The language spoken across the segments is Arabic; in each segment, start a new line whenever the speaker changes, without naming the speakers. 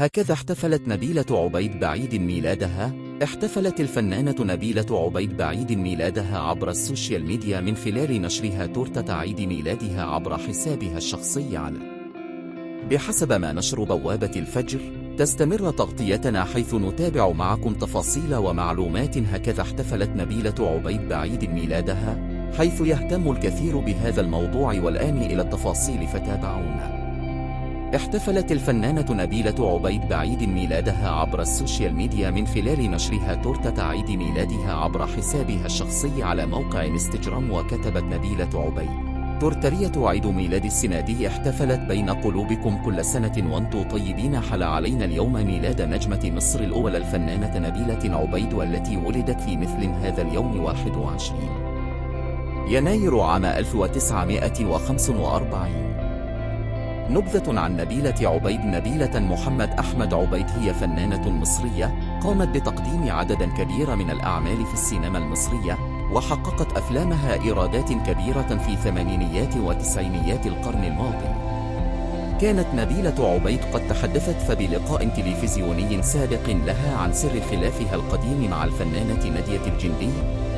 هكذا احتفلت نبيلة عبيد بعيد ميلادها. احتفلت الفنانة نبيلة عبيد بعيد ميلادها عبر السوشيال ميديا من خلال نشرها تورتة عيد ميلادها عبر حسابها الشخصي على. بحسب ما نشر بوابة الفجر، تستمر تغطيتنا حيث نتابع معكم تفاصيل ومعلومات. هكذا احتفلت نبيلة عبيد بعيد ميلادها، حيث يهتم الكثير بهذا الموضوع والآن إلى التفاصيل فتابعونا. احتفلت الفنانة نبيلة عبيد بعيد ميلادها عبر السوشيال ميديا من خلال نشرها تورتة عيد ميلادها عبر حسابها الشخصي على موقع انستجرام. وكتبت نبيلة عبيد: تورترية عيد ميلاد السنادي احتفلت بين قلوبكم كل سنة وانتم طيبين. حل علينا اليوم ميلاد نجمة مصر الأولى الفنانة نبيلة عبيد، والتي ولدت في مثل هذا اليوم 21 يناير عام 1945. نبذة عن نبيلة عبيد. نبيلة محمد أحمد عبيد هي فنانة مصرية قامت بتقديم عددا كبير من الأعمال في السينما المصرية، وحققت أفلامها إيرادات كبيرة في ثمانينيات وتسعينيات القرن الماضي. كانت نبيلة عبيد قد تحدثت فبلقاء تلفزيوني سابق لها عن سر خلافها القديم مع الفنانة نادية الجندي،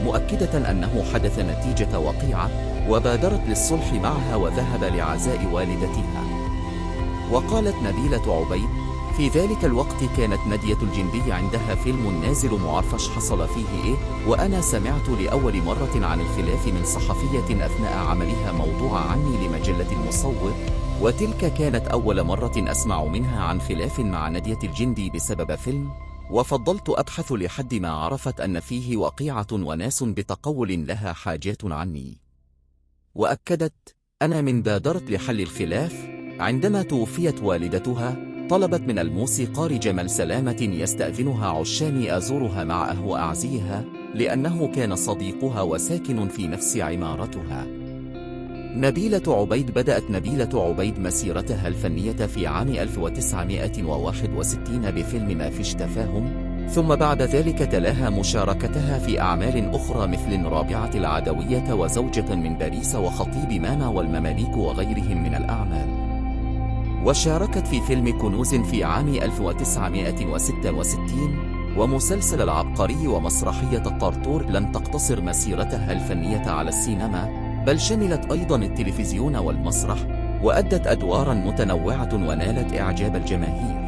مؤكدة أنه حدث نتيجة وقيعة، وبادرت للصلح معها وذهب لعزاء والدتها. وقالت نبيلة عبيد: في ذلك الوقت كانت نادية الجندي عندها فيلم نازل معرفش حصل فيه إيه، وأنا سمعت لأول مرة عن الخلاف من صحفية أثناء عملها موضوع عني لمجلة المصور، وتلك كانت أول مرة أسمع منها عن خلاف مع نادية الجندي بسبب فيلم، وفضلت أبحث لحد ما عرفت أن فيه وقيعة وناس بتقول لها حاجات عني. وأكدت: أنا من بادرت لحل الخلاف. عندما توفيت والدتها طلبت من الموسيقار جمال سلامة يستأذنها عشان أزورها معه وأعزيها، لأنه كان صديقها وساكن في نفس عمارتها. نبيلة عبيد. بدأت نبيلة عبيد مسيرتها الفنية في عام 1961 بفيلم ما فيش تفاهم، ثم بعد ذلك تلاها مشاركتها في أعمال أخرى مثل رابعة العدوية وزوجة من باريس وخطيب ماما والمماليك وغيرهم من الأعمال. وشاركت في فيلم كنوز في عام 1966، ومسلسل العبقري ومسرحية الطرطور. لم تقتصر مسيرتها الفنية على السينما، بل شملت أيضا التلفزيون والمسرح، وأدت أدوارا متنوعة ونالت إعجاب الجماهير.